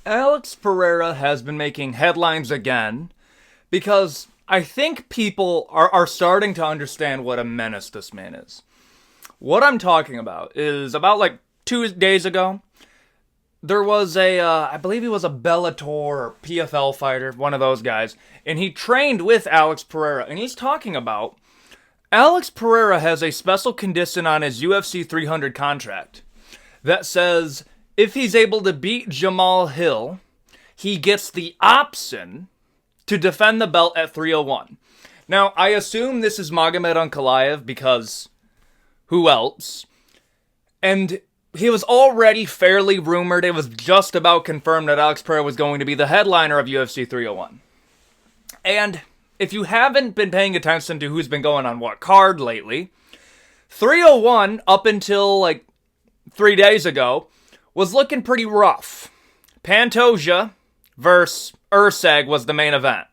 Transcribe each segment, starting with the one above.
Alex Pereira has been making headlines again because I think people are starting to understand what a menace this man is. What I'm talking about is about like 2 days ago, there was I believe he was a Bellator or PFL fighter, one of those guys, and he trained with Alex Pereira, and he's talking about Alex Pereira has a special condition on his UFC 300 contract that says if he's able to beat Jamal Hill, he gets the option to defend the belt at 301. Now, I assume this is Magomed Ankalaev because who else? And he was already fairly rumored. It was just about confirmed that Alex Pereira was going to be the headliner of UFC 301. And if you haven't been paying attention to who's been going on what card lately, 301 up until like 3 days ago was looking pretty rough. Pantoja versus Ursag was the main event.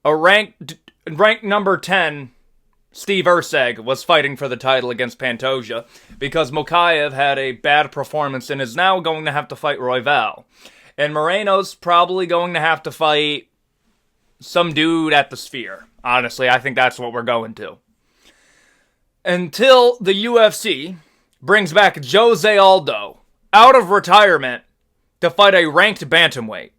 A ranked number 10 Steve Ursag was fighting for the title against Pantoja because Mokaev had a bad performance and is now going to have to fight Royval. And Moreno's probably going to have to fight some dude at the Sphere. Honestly, I think that's what we're going to. Until the UFC brings back Jose Aldo out of retirement to fight a ranked bantamweight.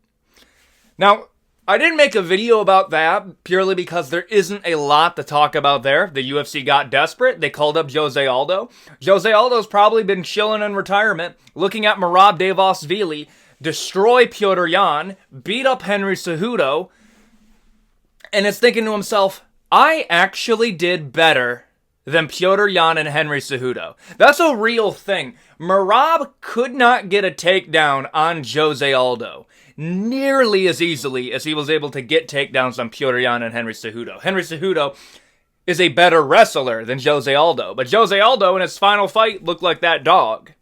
Now, I didn't make a video about that purely because there isn't a lot to talk about there. The UFC got desperate. They called up Jose Aldo. Jose Aldo's probably been chilling in retirement, looking at Merab Dvalishvili destroy Petr Yan, beat up Henry Cejudo, and is thinking to himself, I actually did better than Petr Yan and Henry Cejudo. That's a real thing. Merab could not get a takedown on Jose Aldo nearly as easily as he was able to get takedowns on Petr Yan and Henry Cejudo. Henry Cejudo is a better wrestler than Jose Aldo, but Jose Aldo in his final fight looked like that dog.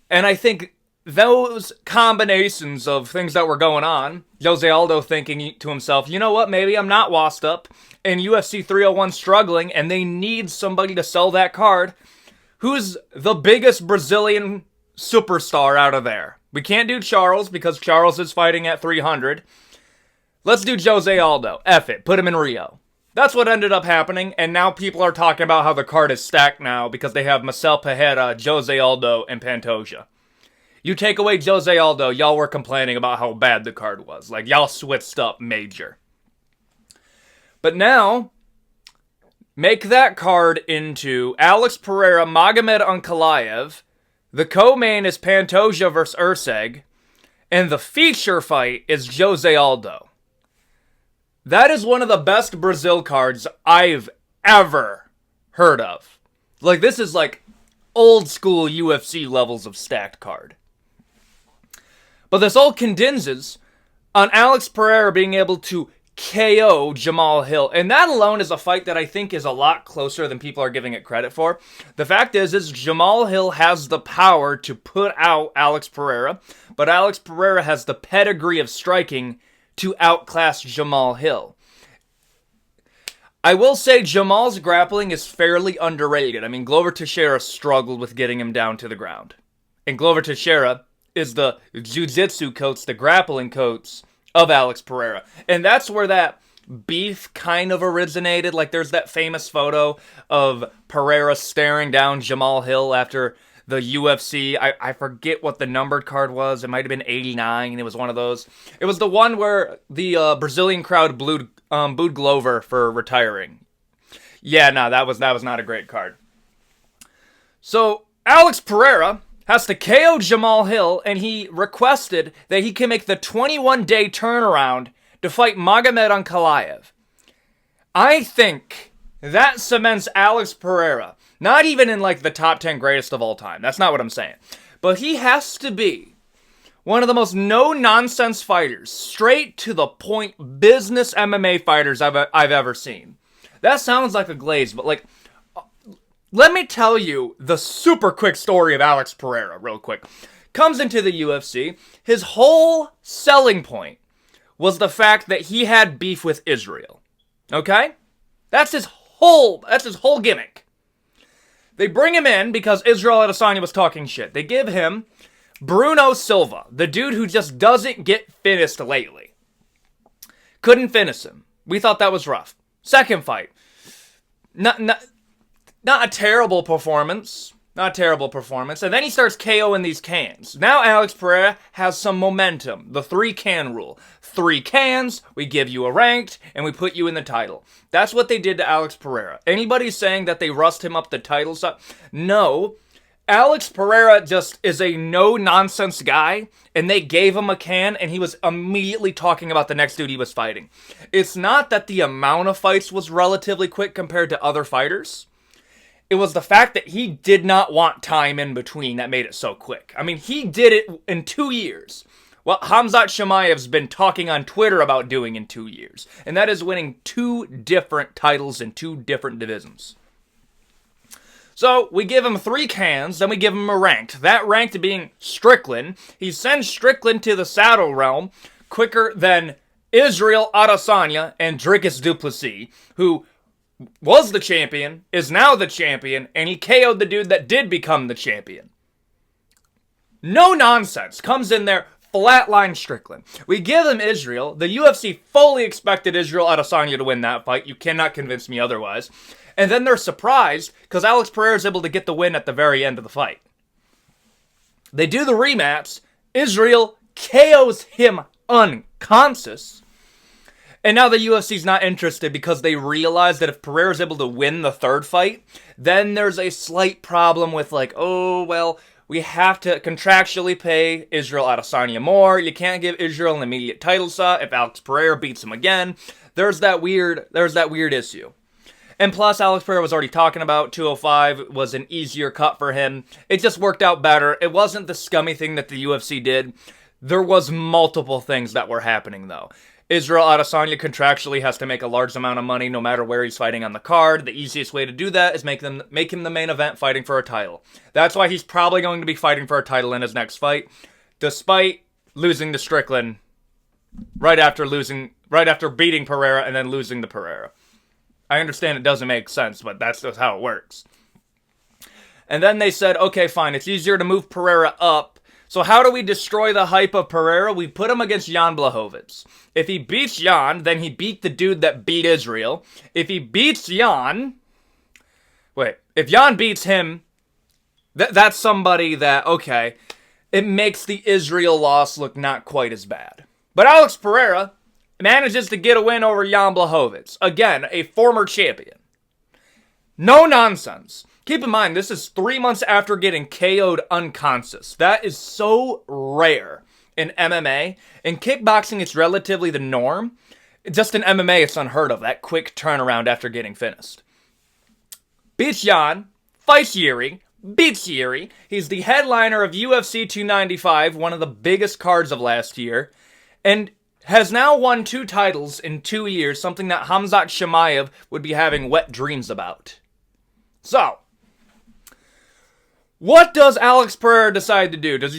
And I think those combinations of things that were going on, Jose Aldo thinking to himself, you know what, maybe I'm not washed up, and UFC 301 struggling, and they need somebody to sell that card. Who's the biggest Brazilian superstar out of there? We can't do Charles because Charles is fighting at 300. Let's do Jose Aldo. F it. Put him in Rio. That's what ended up happening, and now people are talking about how the card is stacked now because they have Marcel Pereira, Jose Aldo, and Pantoja. You take away Jose Aldo, y'all were complaining about how bad the card was. Like, y'all switched up major. But now, make that card into Alex Pereira, Magomed Ankalaev. The co-main is Pantoja versus Ursag. And the feature fight is Jose Aldo. That is one of the best Brazil cards I've ever heard of. Like, this is like old school UFC levels of stacked card. But this all condenses on Alex Pereira being able to KO Jamal Hill. And that alone is a fight that I think is a lot closer than people are giving it credit for. The fact is Jamal Hill has the power to put out Alex Pereira, but Alex Pereira has the pedigree of striking to outclass Jamal Hill. I will say Jamal's grappling is fairly underrated. I mean, Glover Teixeira struggled with getting him down to the ground. And Glover Teixeira is the jiu-jitsu coach, the grappling coach of Alex Pereira. And that's where that beef kind of originated. Like, there's that famous photo of Pereira staring down Jamal Hill after the UFC. I forget what the numbered card was. It might have been 89. It was one of those. It was the one where the Brazilian crowd booed Glover for retiring. Yeah, no, that was not a great card. So, Alex Pereira has to KO Jamal Hill, and he requested that he can make the 21-day turnaround to fight Magomed Ankalaev. I think that cements Alex Pereira, not even in like the top 10 greatest of all time. That's not what I'm saying. But he has to be one of the most no-nonsense fighters, straight to the point business MMA fighters I've ever seen. That sounds like a glaze, but like, let me tell you the super quick story of Alex Pereira real quick. Comes into the UFC. His whole selling point was the fact that he had beef with Israel. Okay? That's his whole gimmick. They bring him in because Israel Adesanya was talking shit. They give him Bruno Silva, the dude who just doesn't get finished lately. Couldn't finish him. We thought that was rough. Second fight. Not a terrible performance. Not a terrible performance. And then he starts KOing these cans. Now Alex Pereira has some momentum. The 3-can rule. 3 cans, we give you a ranked, and we put you in the title. That's what they did to Alex Pereira. Anybody saying that they rushed him up the title side? No. Alex Pereira just is a no-nonsense guy, and they gave him a can, and he was immediately talking about the next dude he was fighting. It's not that the amount of fights was relatively quick compared to other fighters. It was the fact that he did not want time in between that made it so quick. I mean, he did it in 2 years. What Khamzat Chimaev's been talking on Twitter about doing in 2 years. And that is winning 2 different titles in 2 different divisions. So, we give him 3 cans, then we give him a ranked. That ranked being Strickland. He sends Strickland to the saddle realm quicker than Israel Adesanya and Dricus du Plessis, who was the champion, is now the champion, and he KO'd the dude that did become the champion. No nonsense. Comes in there, flatline Strickland. We give him Israel. The UFC fully expected Israel Adesanya to win that fight. You cannot convince me otherwise. And then they're surprised because Alex Pereira is able to get the win at the very end of the fight. They do the rematch. Israel KOs him unconscious. And now the UFC's not interested because they realize that if Pereira's able to win the 3rd fight, then there's a slight problem with like, oh, well, we have to contractually pay Israel Adesanya more. You can't give Israel an immediate title shot if Alex Pereira beats him again. There's that weird issue. And plus, Alex Pereira was already talking about 205 was an easier cut for him. It just worked out better. It wasn't the scummy thing that the UFC did. There was multiple things that were happening, though. Israel Adesanya contractually has to make a large amount of money no matter where he's fighting on the card. The easiest way to do that is make him the main event fighting for a title. That's why he's probably going to be fighting for a title in his next fight, despite losing to Strickland right after beating Pereira and then losing to Pereira. I understand it doesn't make sense, but that's just how it works. And then they said, okay, fine, it's easier to move Pereira up. So how do we destroy the hype of Pereira? We put him against Jan Blachowicz. If he beats Jan, then he beat the dude that beat Israel. If he beats Jan... if Jan beats him, that's somebody that, okay, it makes the Israel loss look not quite as bad. But Alex Pereira manages to get a win over Jan Blachowicz. Again, a former champion. No nonsense. Keep in mind, this is 3 months after getting KO'd unconscious. That is so rare in MMA. In kickboxing, it's relatively the norm. Just in MMA, it's unheard of. That quick turnaround after getting finished. Beats Jan, fights Yuri, beats Yuri. He's the headliner of UFC 295, one of the biggest cards of last year. And has now won 2 titles in 2 years, something that Khamzat Chimaev would be having wet dreams about. So, what does Alex Pereira decide to do? Does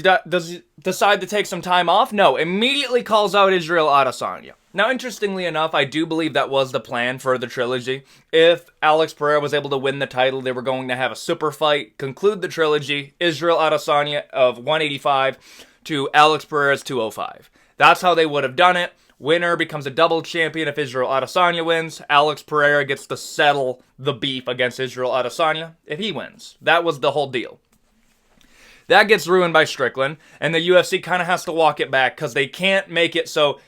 he decide to take some time off? No, immediately calls out Israel Adesanya. Now, interestingly enough, I do believe that was the plan for the trilogy. If Alex Pereira was able to win the title, they were going to have a super fight, conclude the trilogy, Israel Adesanya of 185 to Alex Pereira's 205. That's how they would have done it. Winner becomes a double champion if Israel Adesanya wins. Alex Pereira gets to settle the beef against Israel Adesanya if he wins. That was the whole deal. That gets ruined by Strickland, and the UFC kind of has to walk it back because they can't make it so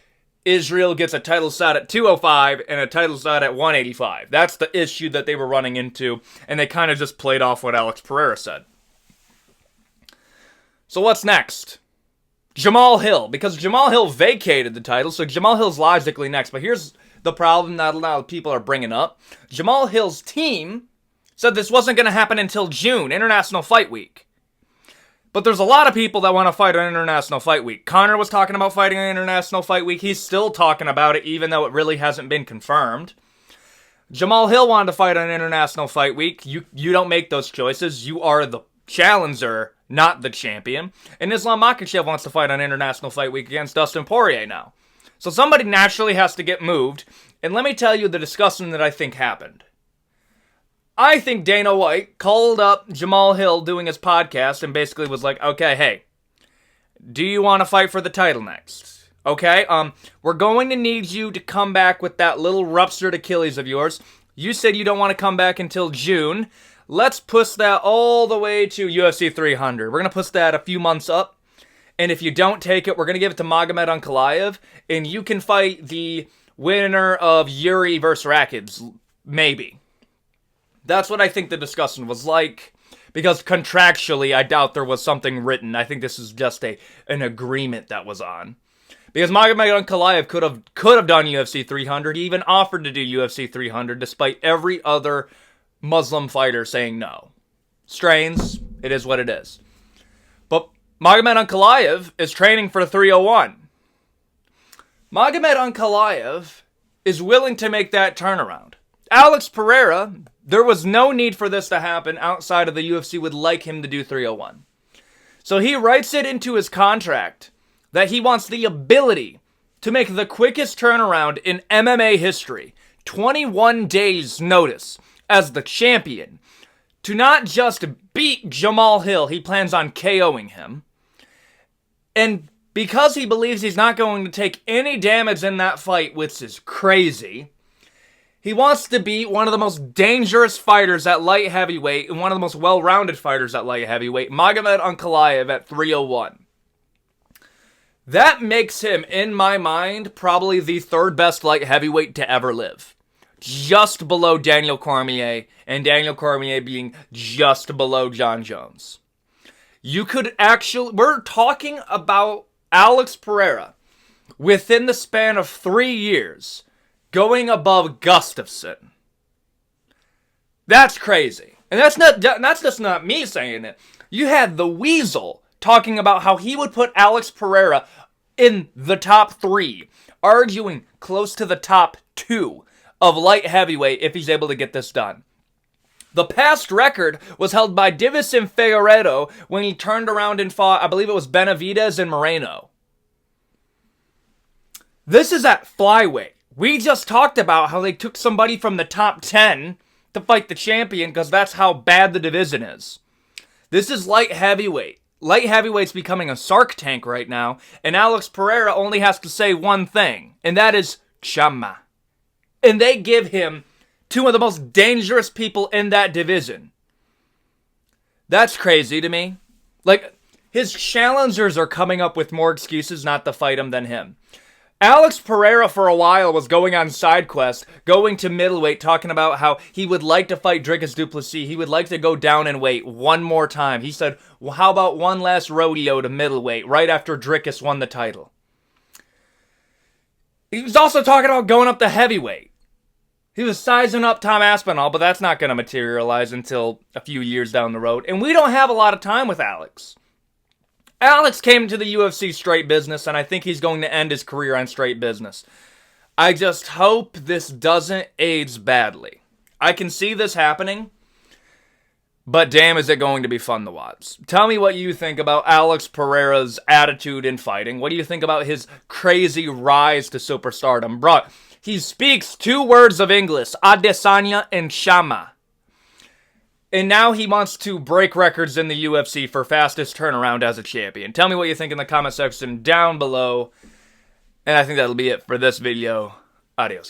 Israel gets a title shot at 205 and a title shot at 185. That's the issue that they were running into, and they kind of just played off what Alex Pereira said. So what's next? Jamal Hill, because Jamal Hill vacated the title, so Jamal Hill's logically next. But here's the problem that a lot of people are bringing up. Jamal Hill's team said this wasn't going to happen until June, International Fight Week. But there's a lot of people that want to fight on International Fight Week. Conor was talking about fighting on International Fight Week. He's still talking about it, even though it really hasn't been confirmed. Jamal Hill wanted to fight on International Fight Week. You don't make those choices. You are the challenger, not the champion. And Islam Makhachev wants to fight on International Fight Week against Dustin Poirier now. So somebody naturally has to get moved. And let me tell you the discussion that I think happened. I think Dana White called up Jamal Hill doing his podcast and basically was like, okay, hey, Do you want to fight for the title next? Okay, we're going to need you to come back with that little ruptured Achilles of yours. You said you don't want to come back until June. Let's push that all the way to UFC 300. We're going to push that a few months up. And if you don't take it, we're going to give it to Magomed Ankalaev. And you can fight the winner of Yuri versus Rakic. Maybe. That's what I think the discussion was like. Because contractually, I doubt there was something written. I think this is just an agreement that was on. Because Magomed Ankalaev could have done UFC 300. He even offered to do UFC 300 despite every other Muslim fighter saying no. Strains, it is what it is. But Magomed Ankalaev is training for 301. Magomed Ankalaev is willing to make that turnaround. Alex Pereira, there was no need for this to happen outside of the UFC would like him to do 301. So he writes it into his contract that he wants the ability to make the quickest turnaround in MMA history, 21 days notice, as the champion, to not just beat Jamal Hill, he plans on KOing him, and because he believes he's not going to take any damage in that fight, which is crazy, he wants to beat one of the most dangerous fighters at light heavyweight and one of the most well-rounded fighters at light heavyweight, Magomed Ankalaev at 301. That makes him, in my mind, probably the third best light heavyweight to ever live. Just below Daniel Cormier, and Daniel Cormier being just below John Jones. You could actually, we're talking about Alex Pereira within the span of 3 years going above Gustafsson. That's crazy. And that's just not me saying it. You had the Weasel talking about how he would put Alex Pereira in the top 3, arguing close to the top 2 of light heavyweight if he's able to get this done. The past record was held by Divison Figueiredo when he turned around and fought, I believe it was Benavidez and Moreno. This is at flyweight. We just talked about how they took somebody from the top 10 to fight the champion because that's how bad the division is. This is light heavyweight. Light heavyweight's becoming a Shark Tank right now, and Alex Pereira only has to say one thing, and that is Chama. And they give him two of the most dangerous people in that division. That's crazy to me. Like, his challengers are coming up with more excuses not to fight him than him. Alex Pereira for a while was going on side quest, going to middleweight, talking about how he would like to fight Dricus du Plessis. He would like to go down in weight one more time. He said, well, how about one last rodeo to middleweight right after Dricus won the title? He was also talking about going up to heavyweight. He was sizing up Tom Aspinall, but that's not going to materialize until a few years down the road. And we don't have a lot of time with Alex. Alex came to the UFC straight business, and I think he's going to end his career on straight business. I just hope this doesn't age badly. I can see this happening, but damn is it going to be fun to watch. Tell me what you think about Alex Pereira's attitude in fighting. What do you think about his crazy rise to superstardom? Bro, he speaks 2 words of English, Adesanya and Chama. And now he wants to break records in the UFC for fastest turnaround as a champion. Tell me what you think in the comment section down below. And I think that'll be it for this video. Adios, guys.